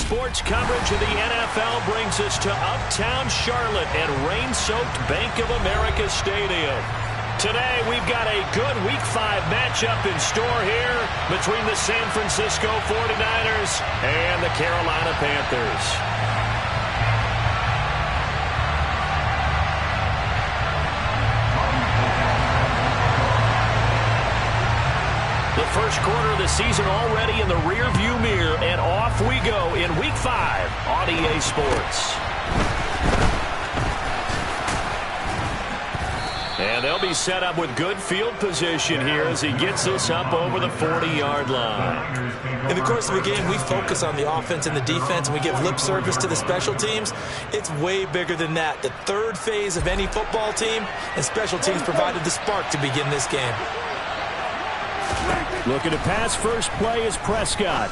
sports coverage of the NFL brings us to uptown Charlotte at rain-soaked Bank of America Stadium. Today, we've got a good Week 5 matchup in store here between the San Francisco 49ers and the Carolina Panthers. The first quarter of the season already in the rear-view mirror, and off we go in Week 5 on EA Sports. And they'll be set up with good field position here as he gets this up over the 40-yard line. In the course of a game, we focus on the offense and the defense, and we give lip service to the special teams. It's way bigger than that. The third phase of any football team, and special teams provided the spark to begin this game. Looking to pass, first play is Prescott.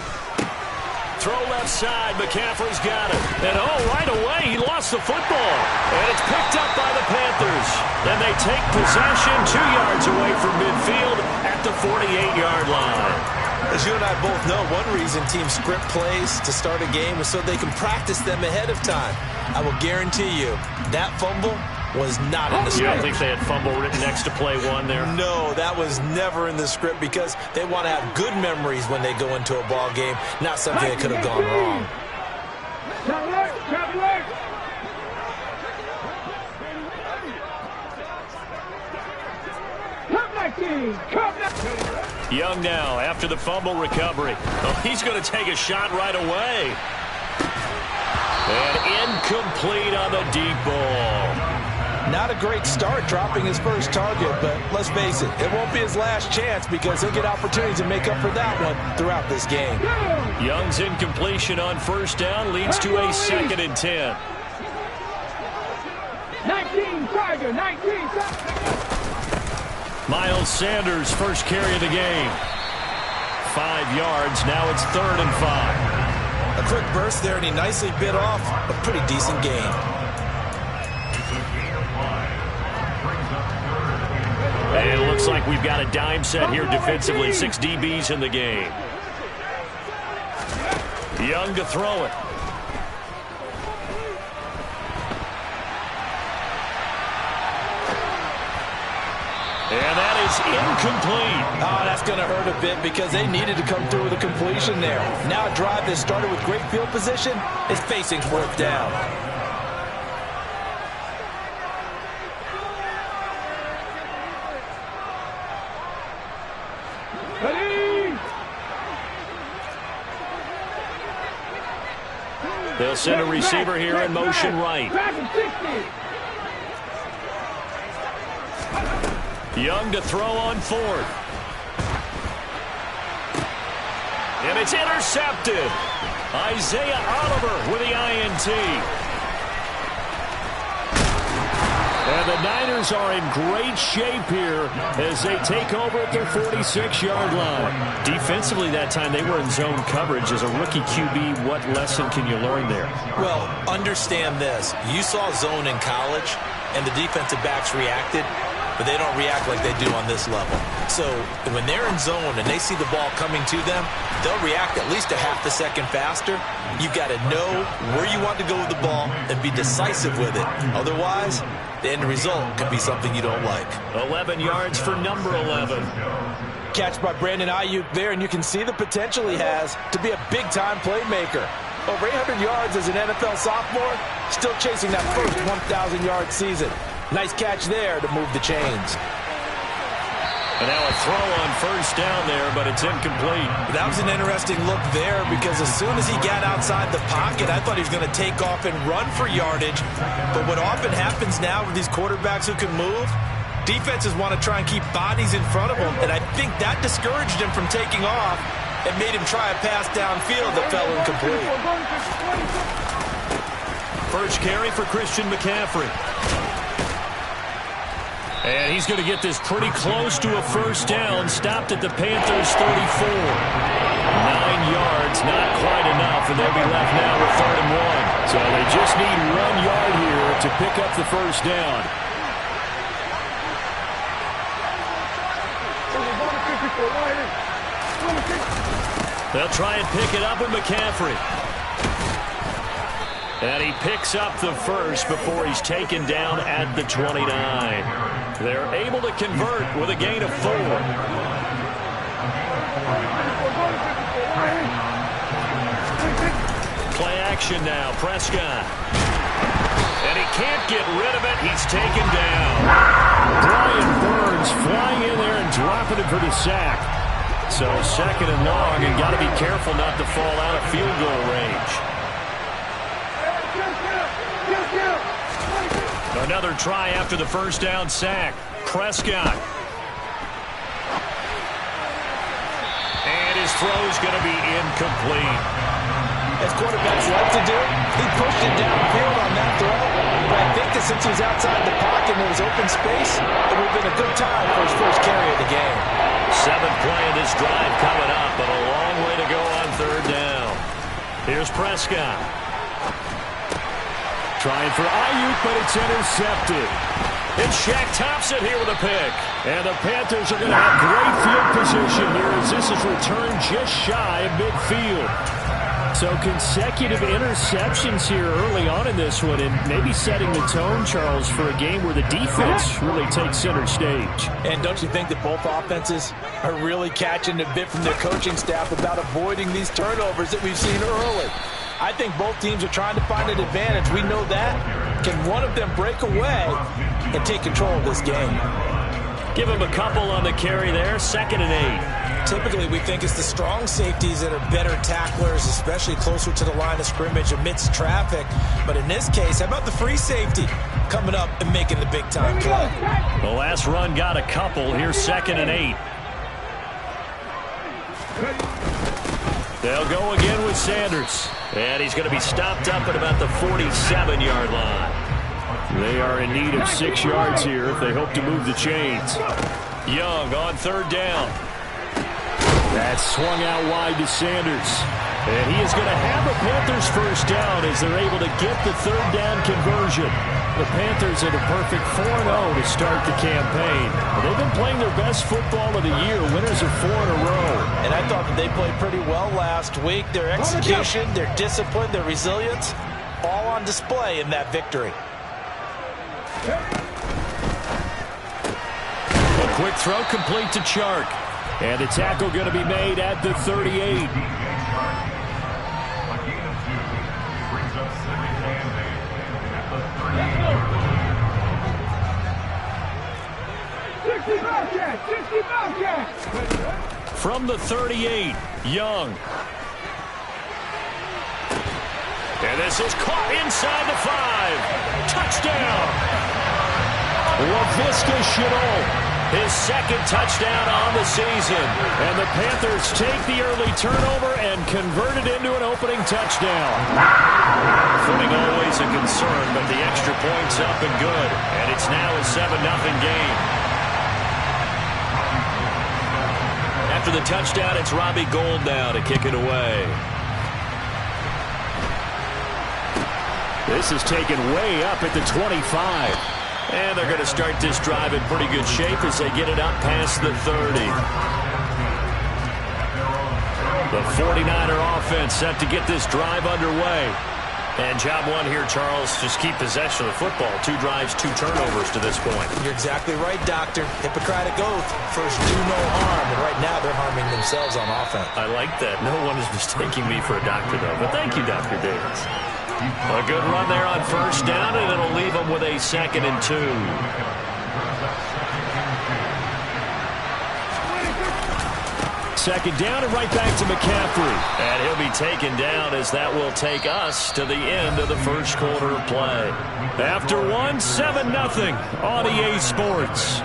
Throw left side, McCaffrey's got it. And right away, he lost the football. And it's picked up by the Panthers. And they take possession 2 yards away from midfield at the 48-yard line. As you and I both know, one reason teams script plays to start a game is so they can practice them ahead of time. I will guarantee you, that fumble was not in the script. You don't think they had fumble written next to play one there? No, that was never in the script because they want to have good memories when they go into a ball game, not something that could have gone wrong. Young now after the fumble recovery. Oh, he's going to take a shot right away. And incomplete on the deep ball. Not a great start dropping his first target, but let's face it, it won't be his last chance because he'll get opportunities to make up for that one throughout this game. Young's incompletion on first down leads to a 2nd and 10. 19 Tiger, 19. Miles Sanders first carry of the game. 5 yards, now it's 3rd and 5. A quick burst there, and he nicely bit off a pretty decent gain. And it looks like we've got a dime set here defensively. 6 DBs in the game. Young to throw it. And that is incomplete. Oh, that's going to hurt a bit because they needed to come through with a completion there. Now a drive that started with great field position is facing 4th down. They'll send a receiver here in motion right. Young to throw on 4th. And it's intercepted. Isaiah Oliver with the INT. And the Niners are in great shape here as they take over at their 46-yard line. Defensively that time, they were in zone coverage. As a rookie QB, what lesson can you learn there? Well, understand this. You saw zone in college, and the defensive backs reacted, but they don't react like they do on this level. So when they're in zone and they see the ball coming to them, they'll react at least a half a second faster. You've got to know where you want to go with the ball and be decisive with it. Otherwise, the end result could be something you don't like. 11 yards for number 11. Catch by Brandon Ayuk there, and you can see the potential he has to be a big-time playmaker. Over 800 yards as an NFL sophomore, still chasing that first 1,000-yard season. Nice catch there to move the chains. And now a throw on first down there, but it's incomplete. That was an interesting look there because as soon as he got outside the pocket, I thought he was going to take off and run for yardage. But what often happens now with these quarterbacks who can move, defenses want to try and keep bodies in front of them, and I think that discouraged him from taking off and made him try a pass downfield that fell incomplete. First carry for Christian McCaffrey. And he's going to get this pretty close to a first down. Stopped at the Panthers' 34. 9 yards, not quite enough, and they'll be left now with 3rd and 1. So they just need 1 yard here to pick up the first down. They'll try and pick it up with McCaffrey. And he picks up the first before he's taken down at the 29. They're able to convert with a gain of 4. Play action now, Prescott. And he can't get rid of it. He's taken down. Brian Burns flying in there and dropping it for the sack. So 2nd and long, and got to be careful not to fall out of field goal range. Another try after the first down sack. Prescott. And his throw's going to be incomplete. As quarterbacks like to do, he pushed it downfield on that throw. But I think that since he was outside the pocket and there was open space, it would have been a good time for his first carry of the game. 7th play of this drive coming up, but a long way to go on 3rd down. Here's Prescott. Trying for Ayuk, but it's intercepted. And Shaq Thompson here with a pick. And the Panthers are going to have great field position here as this is returned just shy of midfield. So consecutive interceptions here early on in this one, and maybe setting the tone, Charles, for a game where the defense really takes center stage. And don't you think that both offenses are really catching a bit from their coaching staff about avoiding these turnovers that we've seen early? I think both teams are trying to find an advantage. We know that. Can one of them break away and take control of this game? Give him a couple on the carry there, 2nd and 8. Typically, we think it's the strong safeties that are better tacklers, especially closer to the line of scrimmage amidst traffic. But in this case, how about the free safety coming up and making the big-time play? The last run got a couple. Here's 2nd and 8. They'll go again with Sanders. And he's going to be stopped up at about the 47-yard line. They are in need of 6 yards here if they hope to move the chains. Young on 3rd down. That's swung out wide to Sanders. And he is going to have a Panthers first down as they're able to get the 3rd down conversion. The Panthers at a perfect 4-0 to start the campaign. They've been playing their best football of the year. Winners of 4 in a row. And I thought that they played pretty well last week. Their execution, their discipline, their resilience, all on display in that victory. A quick throw complete to Chark. And the tackle going to be made at the 38. From the 38, Young. And this is caught inside the 5. Touchdown. LaVista Chenault. His 2nd touchdown on the season. And the Panthers take the early turnover and convert it into an opening touchdown. Footing always a concern, but the extra point's up and good. And it's now a 7-0 game. After the touchdown, it's Robbie Gould now to kick it away. This is taken way up at the 25. And they're going to start this drive in pretty good shape as they get it up past the 30. The 49er offense set to get this drive underway. And job one here, Charles, just keep possession of the football. 2 drives, 2 turnovers to this point. You're exactly right, Doctor. Hippocratic oath. First, do no harm. And right now, they're harming themselves on offense. I like that. No one is mistaking me for a doctor, though. But thank you, Dr. Davis. A good run there on 1st down, and it'll leave them with a 2nd and 2. Second down and right back to McCaffrey. And he'll be taken down as that will take us to the end of the first quarter of play. After one, 7-0 on EA Sports.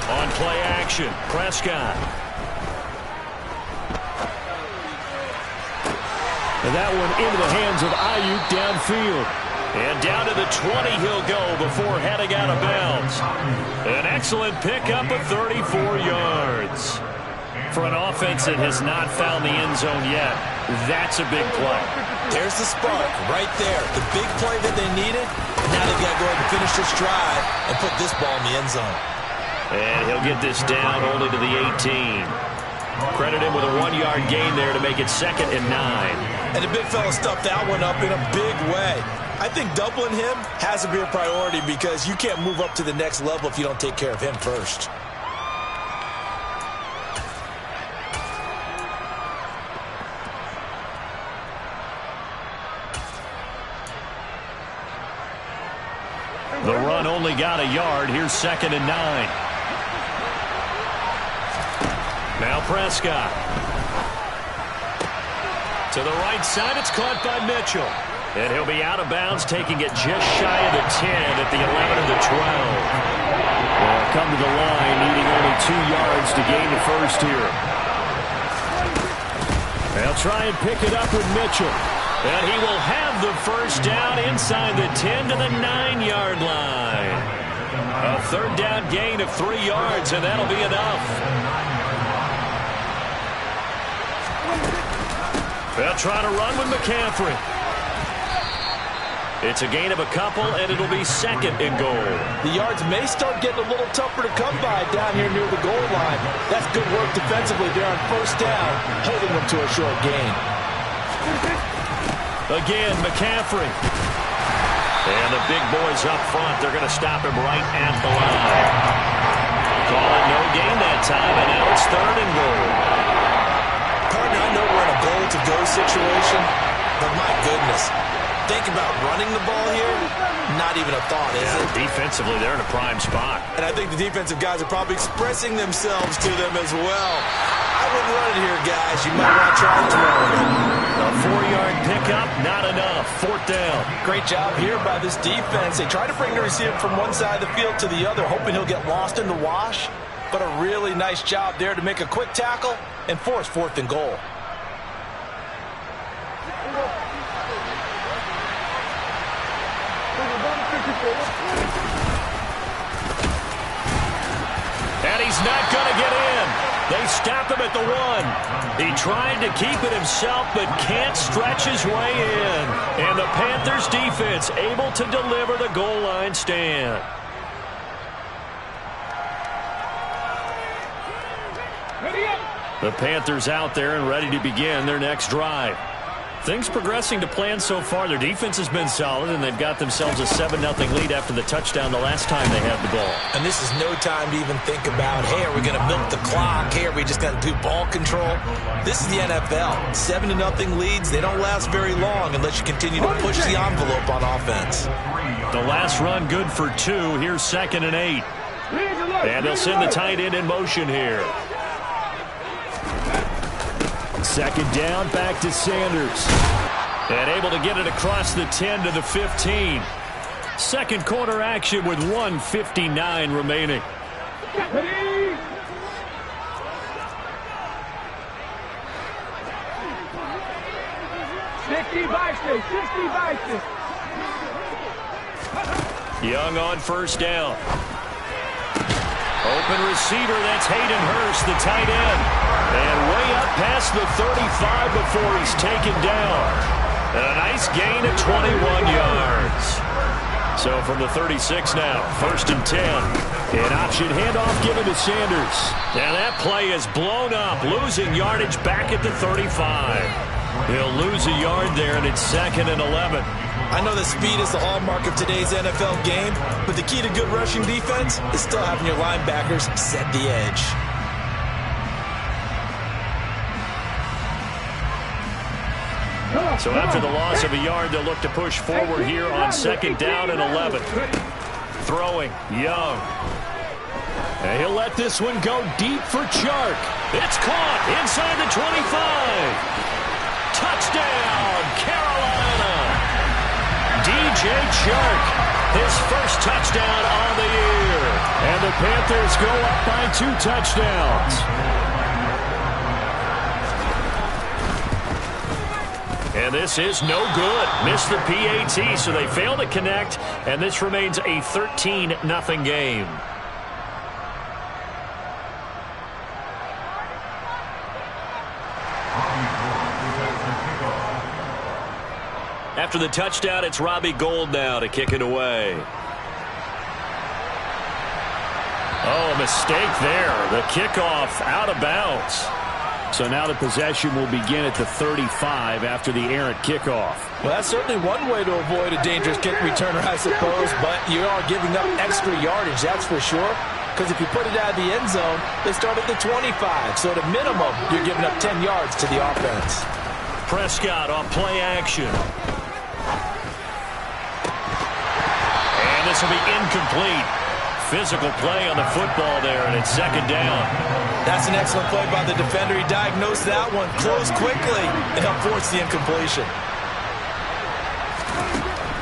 On play action, Prescott. And that one into the hands of Ayuk downfield. And down to the 20 he'll go before heading out of bounds. An excellent pickup of 34 yards. for an offense that has not found the end zone yet, that's a big play. There's the spark right there. The big play that they needed. And now they've got to go ahead and finish this drive and put this ball in the end zone. And he'll get this down only to the 18. Credit him with a 1-yard gain there to make it 2nd and 9. And the big fella stuffed that one up in a big way. I think doubling him has to be a priority because you can't move up to the next level if you don't take care of him first. The run only got a yard. Here's 2nd and 9. Now Prescott. To the right side, it's caught by Mitchell. And he'll be out of bounds, taking it just shy of the 10 at the 11 of the 12. They'll come to the line, needing only 2 yards to gain the first here. They'll try and pick it up with Mitchell. And he will have the first down inside the 10 to the 9-yard line. A 3rd down gain of 3 yards, and that'll be enough. They'll try to run with McCaffrey. It's a gain of a couple, and it'll be 2nd and goal. The yards may start getting a little tougher to come by down here near the goal line. That's good work defensively there on 1st down, holding them to a short gain. Again, McCaffrey. And the big boys up front, they're going to stop him right at the line. Call it no gain that time, and now it's 3rd and goal. Partner, I know we're in a goal-to-go situation, but my goodness. Think about running the ball here, not even a thought, is it? Defensively, they're in a prime spot. And I think the defensive guys are probably expressing themselves to them as well. I wouldn't run it here, guys. You might want to try throwing it. A 4-yard pickup, not enough. 4th down. Great job here by this defense. They try to bring the receiver from one side of the field to the other, hoping he'll get lost in the wash. But a really nice job there to make a quick tackle and force 4th and goal. And he's not going to get in. They stop him at the 1. He tried to keep it himself, but can't stretch his way in. And the Panthers defense able to deliver the goal line stand. The Panthers out there and ready to begin their next drive. Things progressing to plan so far. Their defense has been solid, and they've got themselves a 7-0 lead after the touchdown the last time they had the ball. And this is no time to even think about, hey, are we going to milk the clock? Hey, are we just going to do ball control? This is the NFL. 7-0 leads, they don't last very long unless you continue to push the envelope on offense. The last run good for 2. Here's 2nd and 8. And they'll send the tight end in motion here. 2nd down, back to Sanders. And able to get it across the 10 to the 15. Second quarter action with 1:59 remaining. 60-60. Young on 1st down. Open receiver, that's Hayden Hurst, the tight end. And way up past the 35 before he's taken down. And a nice gain of 21 yards. So from the 36 now, 1st and 10. An option handoff given to Sanders. Now that play is blown up, losing yardage back at the 35. He'll lose a yard there, and it's 2nd and 11. I know that speed is the hallmark of today's NFL game, but the key to good rushing defense is still having your linebackers set the edge. So after the loss of a yard, they'll look to push forward here on 2nd down and 11. Throwing, Young. And he'll let this one go deep for Chark. It's caught inside the 25. Touchdown, Carolina. DJ Chark, his first touchdown on the year. And the Panthers go up by 2 touchdowns. And this is no good. Missed the PAT, so they fail to connect, and this remains a 13-0 game. After the touchdown, it's Robbie Gould now to kick it away. Oh, a mistake there. The kickoff out of bounds. So now the possession will begin at the 35 after the errant kickoff. Well, that's certainly one way to avoid a dangerous kick returner, I suppose, but you are giving up extra yardage, that's for sure. Because if you put it out of the end zone, they start at the 25. So at a minimum, you're giving up 10 yards to the offense. Prescott on play action. And this will be incomplete. Physical play on the football there, and it's second down. That's an excellent play by the defender. He diagnosed that one, closed quickly, and helped force the incompletion.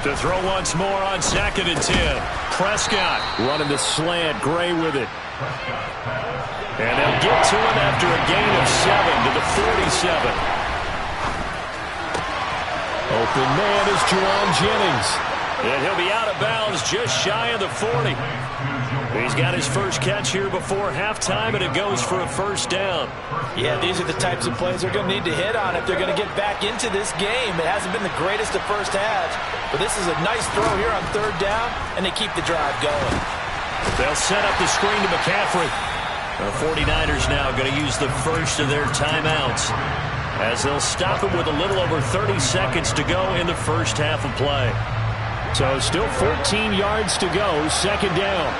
To throw once more on 2nd and 10. Prescott running the slant. Gray with it. And they'll get to him after a gain of 7 to the 47. Open man is Jerome Jennings. And he'll be out of bounds just shy of the 40. He's got his first catch here before halftime, and it goes for a first down. Yeah, these are the types of plays they're going to need to hit on if they're going to get back into this game. It hasn't been the greatest of first halves, but this is a nice throw here on 3rd down, and they keep the drive going. They'll set up the screen to McCaffrey. The 49ers now going to use the first of their timeouts, as they'll stop it with a little over 30 seconds to go in the first half of play. So still 14 yards to go, 2nd down.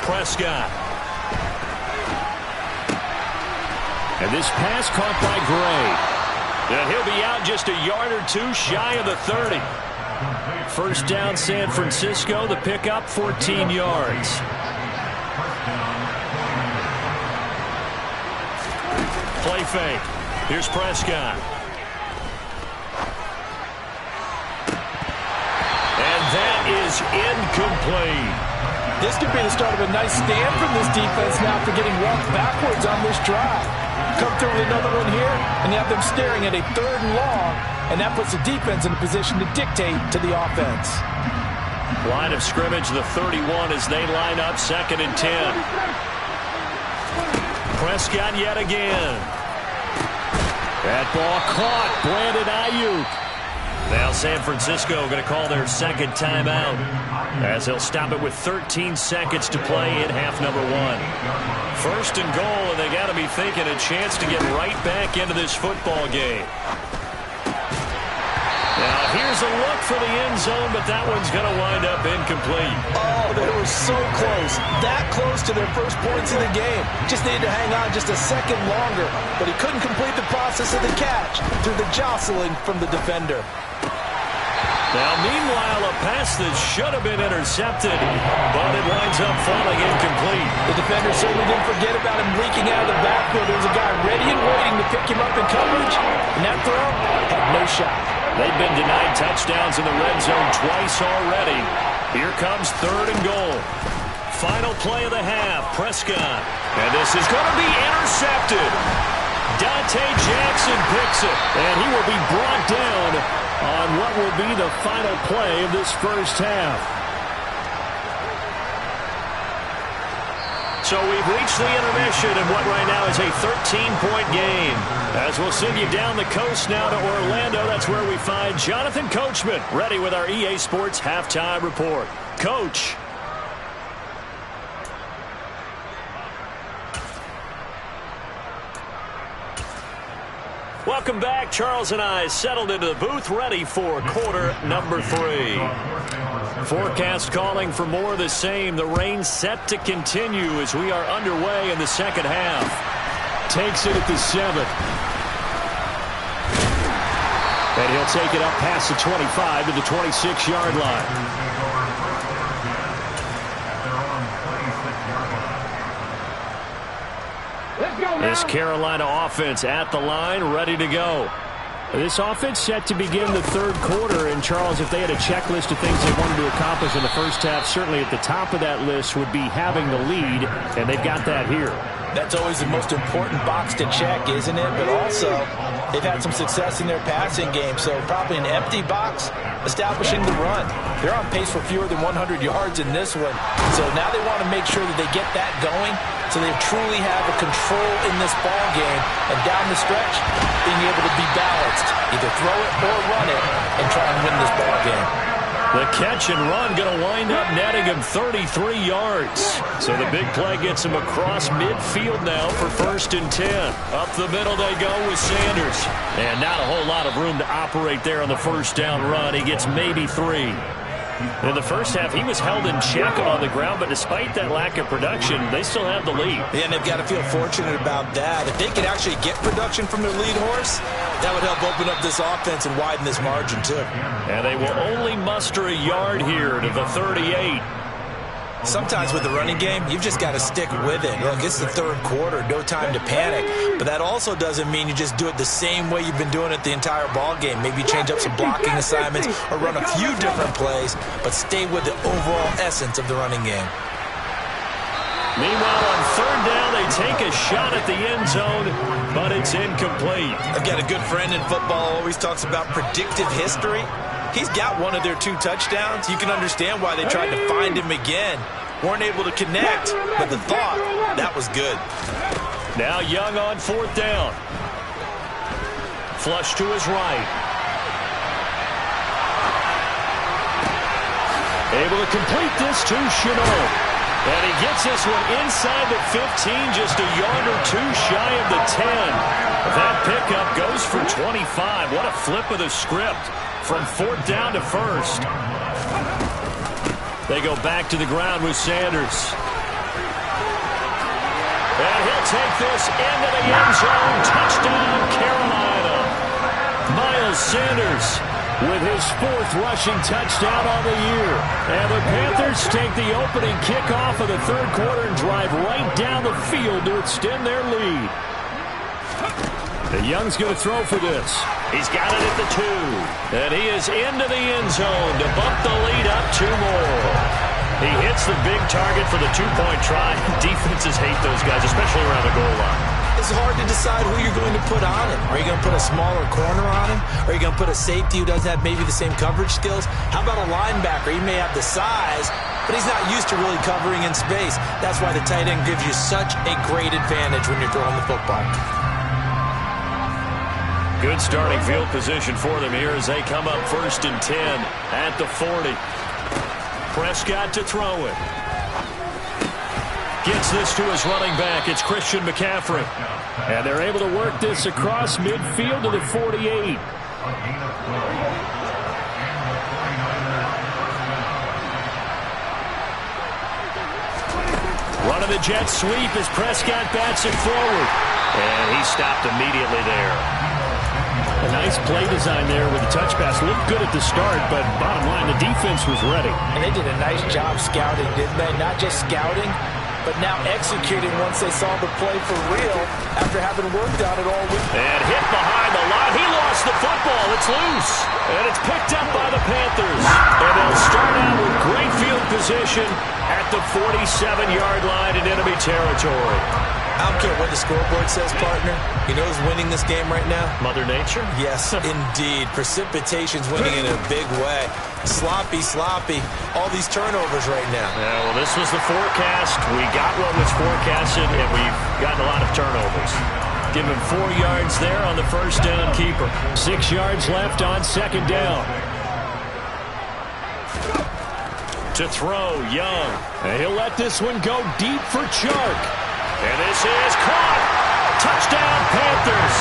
Prescott. And this pass caught by Gray. And he'll be out just a yard or two shy of the 30. First down, San Francisco. The pickup, 14 yards. Play fake. Here's Prescott. And that is incomplete. This could be the start of a nice stand from this defense now for getting walked backwards on this drive. Come through with another one here, and you have them staring at a 3rd and long, and that puts the defense in a position to dictate to the offense. Line of scrimmage, the 31 as they line up 2nd and 10. Prescott yet again. That ball caught. Brandon Ayuk. Now San Francisco going to call their 2nd timeout, as they'll stop it with 13 seconds to play in half number 1. 1st and goal, and they got to be thinking a chance to get right back into this football game. Now here's a look for the end zone, but that one's going to wind up incomplete. Oh, they were so close. That close to their first points in the game. Just needed to hang on just a second longer, but he couldn't complete the process of the catch through the jostling from the defender. Now, meanwhile, a pass that should have been intercepted, but it winds up falling incomplete. The defender certainly didn't forget about him leaking out of the backfield. There was a guy ready and waiting to pick him up in coverage, and that throw had no shot. They've been denied touchdowns in the red zone twice already. Here comes 3rd and goal. Final play of the half, Prescott. And this is going to be intercepted. Dante Jackson picks it, and he will be brought down on what will be the final play of this first half. So we've reached the intermission in what right now is a 13-point game. As we'll send you down the coast now to Orlando, that's where we find Jonathan Coachman, ready with our EA Sports Halftime Report. Coach. Welcome back. Charles and I settled into the booth, ready for quarter number 3. Forecast calling for more of the same. The rain set to continue as we are underway in the second half. Takes it at the 7. And he'll take it up past the 25 to the 26-yard line. This Carolina offense at the line, ready to go. This offense set to begin the 3rd quarter. And, Charles, if they had a checklist of things they wanted to accomplish in the first half, certainly at the top of that list would be having the lead, and they've got that here. That's always the most important box to check, isn't it? But also, they've had some success in their passing game, so probably an empty box, establishing the run. They're on pace for fewer than 100 yards in this one. So now they want to make sure that they get that going So they truly have a control in this ball game. And down the stretch, being able to be balanced. Either throw it or run it and try and win this ball game. The catch and run going to wind up netting him 33 yards. So the big play gets him across midfield now for 1st and 10. Up the middle they go with Sanders. And not a whole lot of room to operate there on the first down run. He gets maybe 3. In the first half, he was held in check on the ground, but despite that lack of production, they still have the lead. Yeah, and they've got to feel fortunate about that. If they could actually get production from their lead horse, that would help open up this offense and widen this margin, too. And they will only muster a yard here to the 38. Sometimes with the running game, you've just got to stick with it. Look, it's the third quarter, no time to panic. But that also doesn't mean you just do it the same way you've been doing it the entire ball game. Maybe change up some blocking assignments or run a few different plays, but stay with the overall essence of the running game. Meanwhile, on 3rd down, they take a shot at the end zone, but it's incomplete. I've got a good friend in football who always talks about predictive history. He's got one of their 2 touchdowns. You can understand why they tried to find him again. Weren't able to connect, but the thought, that was good. Now Young on 4th down. Flush to his right. Able to complete this to Chenault. And he gets this one inside the 15, just a yard or 2 shy of the 10. That pickup goes for 25. What a flip of the script. From 4th down to 1st. They go back to the ground with Sanders. And he'll take this into the end zone. Touchdown, Carolina. Miles Sanders with his 4th rushing touchdown on the year. And the Panthers take the opening kickoff of the 3rd quarter and drive right down the field to extend their lead. The Young's going to throw for this. He's got it at the 2. And he is into the end zone to bump the lead up 2 more. He hits the big target for the 2-point try. Defenses hate those guys, especially around the goal line. It's hard to decide who you're going to put on him. Are you going to put a smaller corner on him? Or are you going to put a safety who doesn't have maybe the same coverage skills? How about a linebacker? He may have the size, but he's not used to really covering in space. That's why the tight end gives you such a great advantage when you're throwing the football. Good starting field position for them here as they come up 1st and 10 at the 40. Prescott to throw it. Gets this to his running back. It's Christian McCaffrey. And they're able to work this across midfield to the 48. Running the jet sweep as Prescott bats it forward. And he stopped immediately there. A nice play design there with the touch pass. Looked good at the start, but bottom line, the defense was ready. And they did a nice job scouting, didn't they? Not just scouting, but now executing once they saw the play for real after having worked on it all week. And hit behind the line. He lost the football. It's loose. And it's picked up by the Panthers. And they'll start out with great field position at the 47-yard line in enemy territory. I don't care what the scoreboard says, partner. You know who's winning this game right now? Mother Nature? Yes, indeed. Precipitation's winning in a big way. Sloppy, sloppy. All these turnovers right now. Yeah, well, this was the forecast. We got what was forecasted, and we've gotten a lot of turnovers. Give him 4 yards there on the first down keeper. 6 yards left on 2nd down. To throw, Young. And he'll let this one go deep for Chark. And this is caught. Touchdown, Panthers.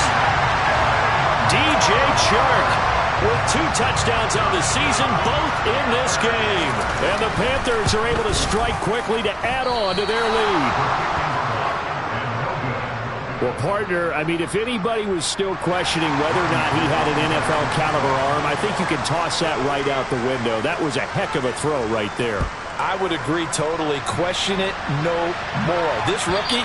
DJ Chark with 2 touchdowns on the season, both in this game. And the Panthers are able to strike quickly to add on to their lead. Well, partner, I mean, if anybody was still questioning whether or not he had an NFL caliber arm, I think you can toss that right out the window. That was a heck of a throw right there. I would agree totally. Question it no more. This rookie